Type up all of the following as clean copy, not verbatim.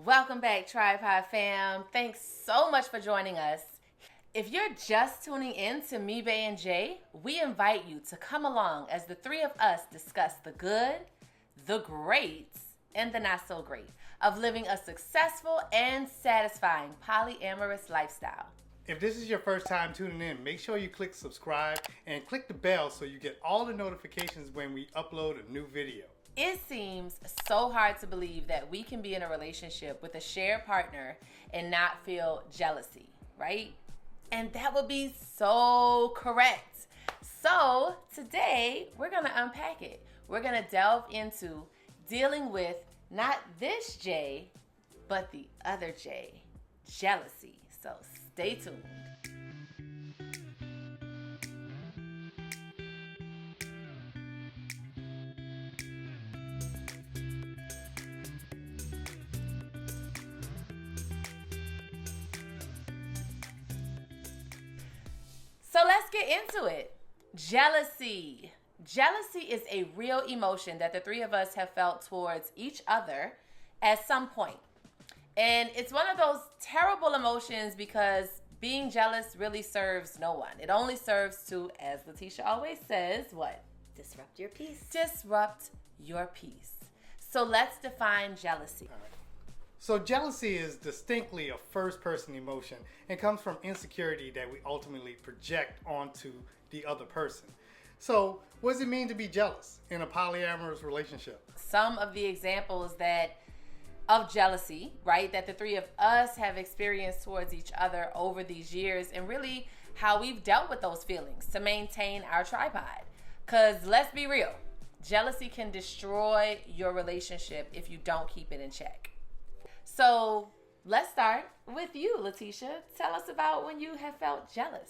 Welcome back, Tripod fam. Thanks so much for joining us. If you're just tuning in to me, Bae and J, we invite you to come along as the three of us discuss the good, the great, and the not so great of living a successful and satisfying polyamorous lifestyle. If this is your first time tuning in, make sure you click subscribe and click the bell so you get all the notifications when we upload a new video. It seems so hard to believe that we can be in a relationship with a shared partner and not feel jealousy, right? And that would be so correct. So today we're going to unpack it. We're going to delve into dealing with not this J, but the other J, jealousy. So stay tuned. So let's get into it. Jealousy. Jealousy is a real emotion that the three of us have felt towards each other at some point. And it's one of those terrible emotions because being jealous really serves no one. It only serves to, as Letitia always says, what? Disrupt your peace. Disrupt your peace. So let's define jealousy. All right. So jealousy is distinctly a first-person emotion and comes from insecurity that we ultimately project onto the other person. So what does it mean to be jealous in a polyamorous relationship? Some of the examples of jealousy, right, that the three of us have experienced towards each other over these years, and really how we've dealt with those feelings to maintain our tripod. Because let's be real, jealousy can destroy your relationship if you don't keep it in check. So let's start with you, Letitia. Tell us about when you have felt jealous.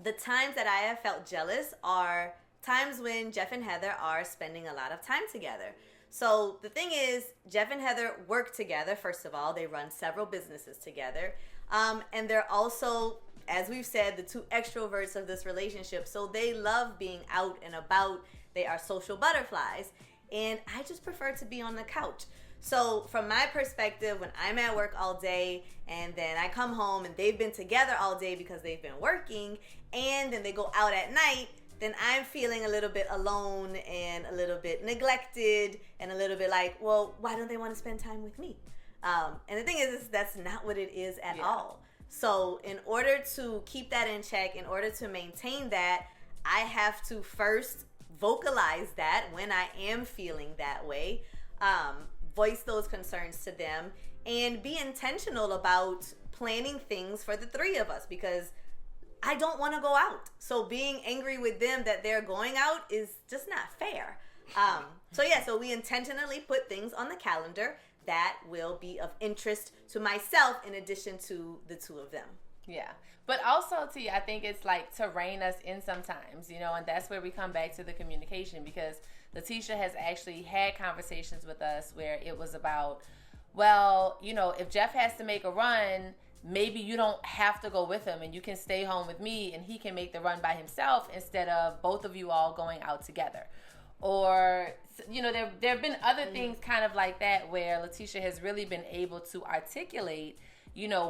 The times that I have felt jealous are times when Jeff and Heather are spending a lot of time together. So the thing is, Jeff and Heather work together. First of all, they run several businesses together. And they're also, as we've said, the two extroverts of this relationship. So they love being out and about. They are social butterflies. And I just prefer to be on the couch. So from my perspective, when I'm at work all day and then I come home and they've been together all day because they've been working, and then they go out at night, then I'm feeling a little bit alone and a little bit neglected and a little bit like, well, why don't they want to spend time with me? And the thing is that's not what it is at all. So in order to keep that in check, in order to maintain that, I have to first vocalize that when I am feeling that way, voice those concerns to them, and be intentional about planning things for the three of us, because I don't want to go out. So being angry with them that they're going out is just not fair. So we intentionally put things on the calendar that will be of interest to myself in addition to the two of them. Yeah. But also, T, I think it's like to rein us in sometimes, and that's where we come back to the communication, because Letitia has actually had conversations with us where it was about, well, if Jeff has to make a run, maybe you don't have to go with him and you can stay home with me and he can make the run by himself instead of both of you all going out together. Or, there have been other things kind of like that where Letitia has really been able to articulate,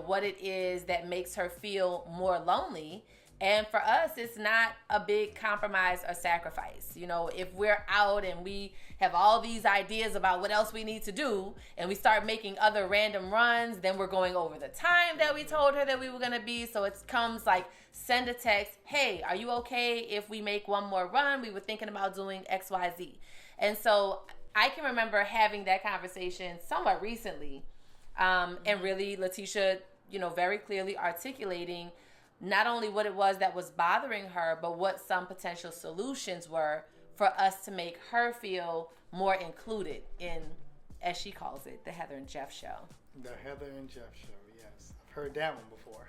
what it is that makes her feel more lonely. And for us, it's not a big compromise or sacrifice. If we're out and we have all these ideas about what else we need to do and we start making other random runs, then we're going over the time that we told her that we were going to be. So it comes like, send a text, hey, are you okay if we make one more run? We were thinking about doing X, Y, Z. And so I can remember having that conversation somewhat recently, and really Letitia, very clearly articulating not only what it was that was bothering her, but what some potential solutions were for us to make her feel more included in, as she calls it, the Heather and Jeff show. The Heather and Jeff show, yes. I've heard that one before.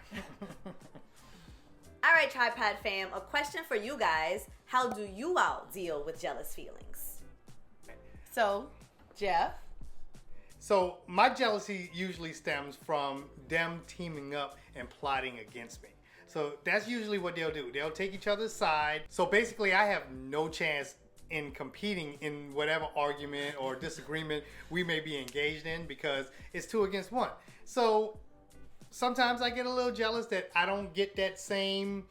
All right, Tripod fam, a question for you guys. How do you all deal with jealous feelings? So, Jeff? So my jealousy usually stems from them teaming up and plotting against me. So that's usually what they'll do. They'll take each other's side. So basically I have no chance in competing in whatever argument or disagreement we may be engaged in because it's 2 against 1. So sometimes I get a little jealous that I don't get that same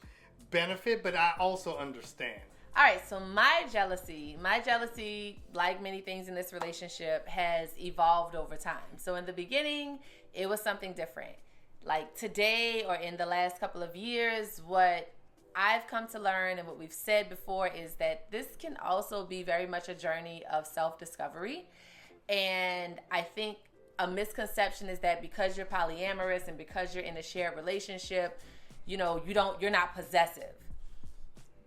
benefit, but I also understand. All right, so my jealousy, like many things in this relationship, has evolved over time. So in the beginning, it was something different. Like today or in the last couple of years, what I've come to learn and what we've said before is that this can also be very much a journey of self-discovery. And I think a misconception is that because you're polyamorous and because you're in a shared relationship, you're not possessive.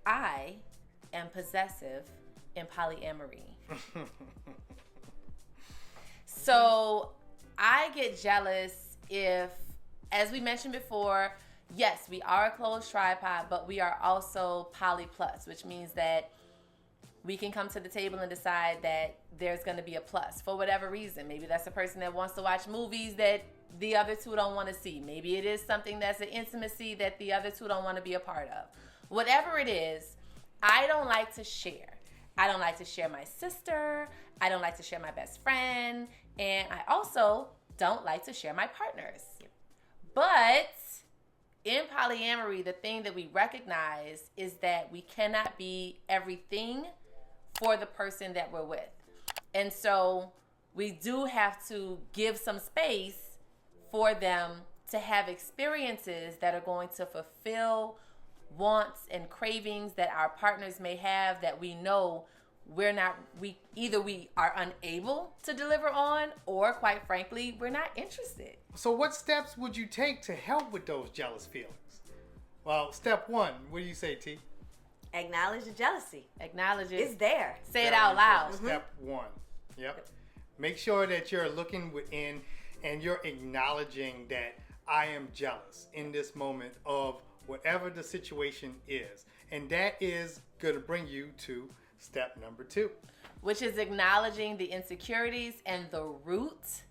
I am possessive in polyamory. So I get jealous if, as we mentioned before, yes, we are a closed tripod, but we are also poly plus, which means that we can come to the table and decide that there's going to be a plus for whatever reason. Maybe that's a person that wants to watch movies that the other two don't want to see. Maybe it is something that's an intimacy that the other two don't want to be a part of. Whatever it is, I don't like to share. I don't like to share my sister. I don't like to share my best friend. And I also don't like to share my partners. But in polyamory, the thing that we recognize is that we cannot be everything for the person that we're with. And so we do have to give some space for them to have experiences that are going to fulfill wants and cravings that our partners may have that we know we are unable to deliver on, or quite frankly, we're not interested. So what steps would you take to help with those jealous feelings? Well, step 1, what do you say, T? Acknowledge the jealousy. Acknowledge it. It's there. Say it out loud. Step 1. Yep. Make sure that you're looking within and you're acknowledging that I am jealous in this moment of whatever the situation is. And that is going to bring you to step number 2, which is acknowledging the insecurities and the root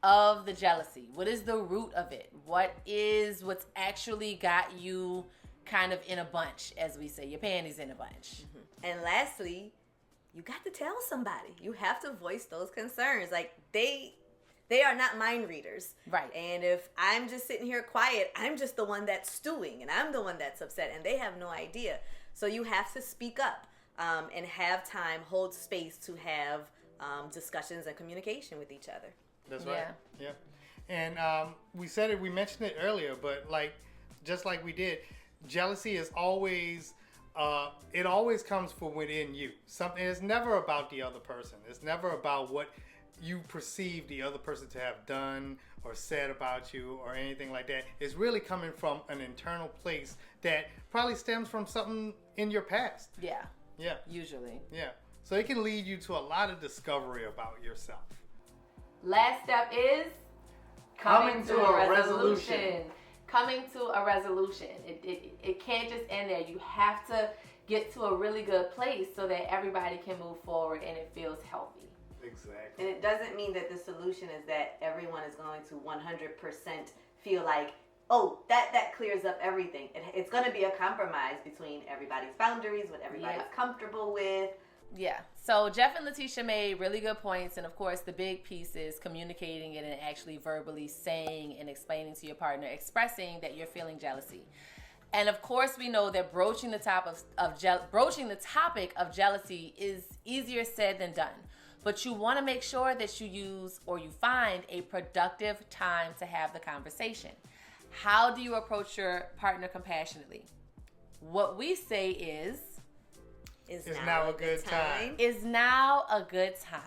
of the jealousy. What is the root of it? What's actually got you kind of in a bunch, as we say, your panties in a bunch. And lastly, you got to tell somebody. You have to voice those concerns. Like they are not mind readers. Right. And if I'm just sitting here quiet, I'm just the one that's stewing and I'm the one that's upset and they have no idea. So you have to speak up and have time, hold space to have discussions and communication with each other. That's right. Yeah. And we mentioned it earlier, but just like we did, jealousy is always, it always comes from within you. It's never about the other person. It's never about what you perceive the other person to have done or said about you or anything like that. It's really coming from an internal place that probably stems from something in your past. Yeah. Yeah. Usually. Yeah. So it can lead you to a lot of discovery about yourself. Last step is coming to a resolution. Coming to a resolution. It can't just end there. You have to get to a really good place so that everybody can move forward and it feels healthy. Exactly. And it doesn't mean that the solution is that everyone is going to 100% feel like, oh, that clears up everything. It's going to be a compromise between everybody's boundaries, what everybody's comfortable with. Yeah. So Jeff and Letitia made really good points. And of course, the big piece is communicating it and actually verbally saying and explaining to your partner, expressing that you're feeling jealousy. And of course, we know that broaching the topic of jealousy is easier said than done. But you want to make sure that you use or you find a productive time to have the conversation. How do you approach your partner compassionately? What we say is now a good time. Is now a good time.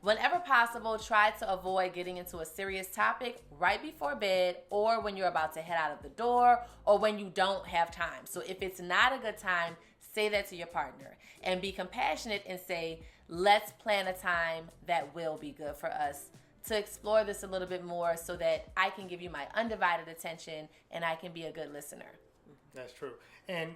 Whenever possible, try to avoid getting into a serious topic right before bed or when you're about to head out of the door or when you don't have time. So if it's not a good time, say that to your partner and be compassionate and say, let's plan a time that will be good for us to explore this a little bit more so that I can give you my undivided attention and I can be a good listener. That's true. And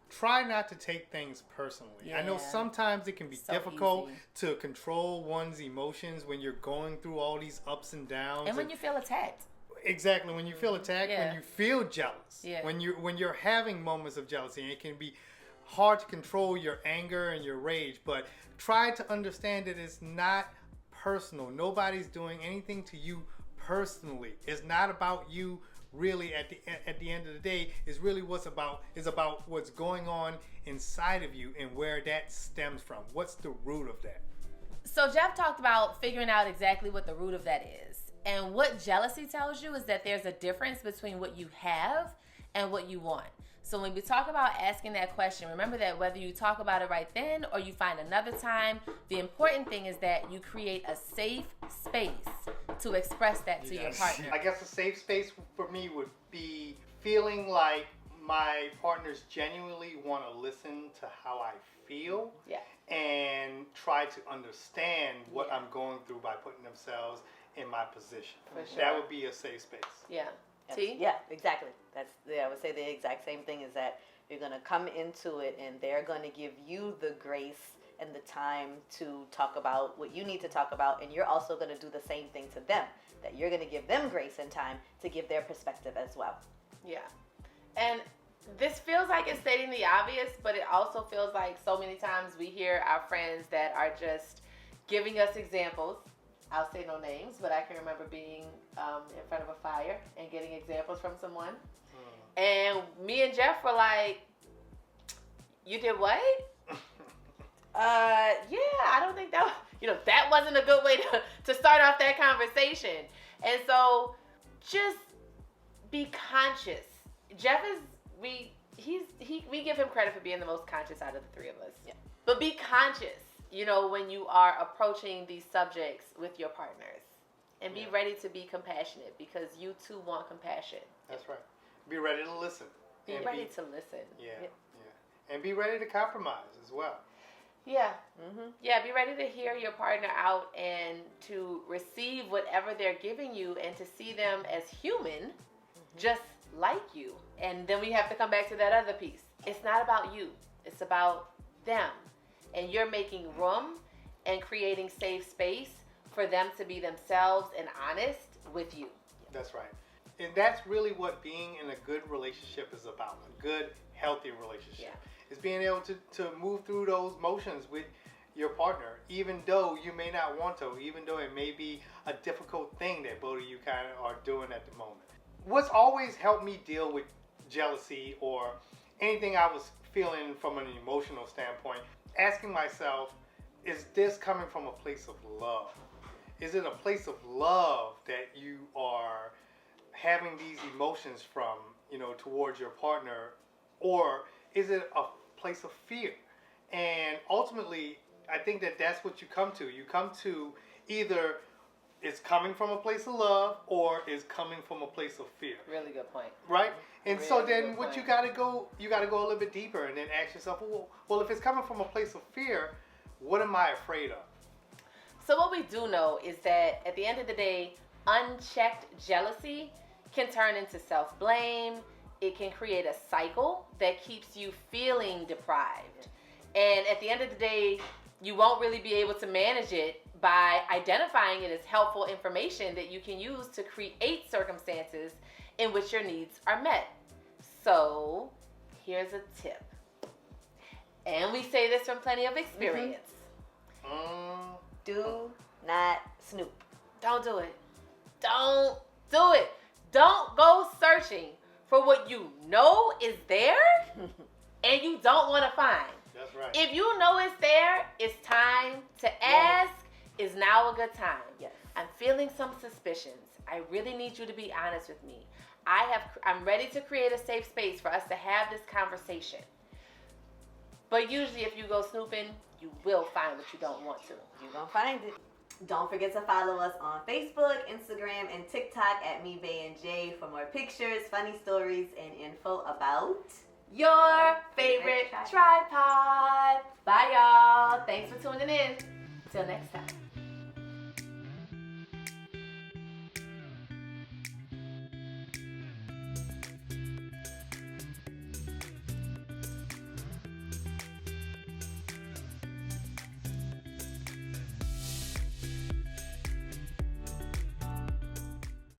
try not to take things personally. Yeah. I know sometimes it can be difficult to control one's emotions when you're going through all these ups and downs. And when you feel attacked. Exactly. When you feel attacked, when you feel jealous, Yeah. when you're having moments of jealousy, and it can be hard to control your anger and your rage, but try to understand that it's not personal. Nobody's doing anything to you personally. It's not about you really at the end of the day. It's really about what's going on inside of you and where that stems from. What's the root of that? So Jeff talked about figuring out exactly what the root of that is. And what jealousy tells you is that there's a difference between what you have and what you want. So when we talk about asking that question, remember that whether you talk about it right then or you find another time, the important thing is that you create a safe space to express that to your partner. I guess a safe space for me would be feeling like my partners genuinely want to listen to how I feel. Yeah. And try to understand what I'm going through by putting themselves in my position. For sure. That would be a safe space. Yeah. Yes. T? Yeah, exactly. I would say the exact same thing is that you're going to come into it and they're going to give you the grace and the time to talk about what you need to talk about, and you're also going to do the same thing to them, that you're going to give them grace and time to give their perspective as well. Yeah. And this feels like it's stating the obvious, but it also feels like so many times we hear our friends that are just giving us examples. I'll say no names, but I can remember being in front of a fire and getting examples from someone. And me and Jeff were like, you did what? Yeah, I don't think that, that wasn't a good way to start off that conversation. And so just be conscious. Jeff is, we give him credit for being the most conscious out of the three of us. Yeah. But be conscious, when you are approaching these subjects with your partners. And be ready to be compassionate, because you too want compassion. That's right. Be ready to listen. Be ready to listen. Yeah. And be ready to compromise as well. Yeah. Mm-hmm. Yeah, be ready to hear your partner out and to receive whatever they're giving you and to see them as human, just like you. And then we have to come back to that other piece. It's not about you. It's about them. And you're making room and creating safe space for them to be themselves and honest with you. That's right. And that's really what being in a good relationship is about. A good, healthy relationship. Yeah. Is being able to move through those motions with your partner, even though you may not want to, even though it may be a difficult thing that both of you kind of are doing at the moment. What's always helped me deal with jealousy or anything I was feeling from an emotional standpoint, asking myself, is this coming from a place of love? Is it a place of love that you are having these emotions from, towards your partner, or is it a place of fear? And ultimately, I think that that's what you come to. You come to either it's coming from a place of love or it's coming from a place of fear. Really good point. Right? And really so then what you got to go a little bit deeper and then ask yourself, well, if it's coming from a place of fear, what am I afraid of? So what we do know is that at the end of the day, unchecked jealousy can turn into self-blame. It can create a cycle that keeps you feeling deprived. And at the end of the day, you won't really be able to manage it by identifying it as helpful information that you can use to create circumstances in which your needs are met. So here's a tip. And we say this from plenty of experience. Do not snoop. Don't do it. Don't do it. Don't go searching for what you know is there and you don't want to find. That's right. If you know it's there, it's time to ask. Is now a good time? Yes. I'm feeling some suspicions. I really need you to be honest with me. I'm ready to create a safe space for us to have this conversation. But usually if you go snooping, you will find what you don't want to. You're going to find it. Don't forget to follow us on Facebook, Instagram, and TikTok at mebaeandj for more pictures, funny stories, and info about your favorite tripod. Bye, y'all. Thanks for tuning in. Till next time.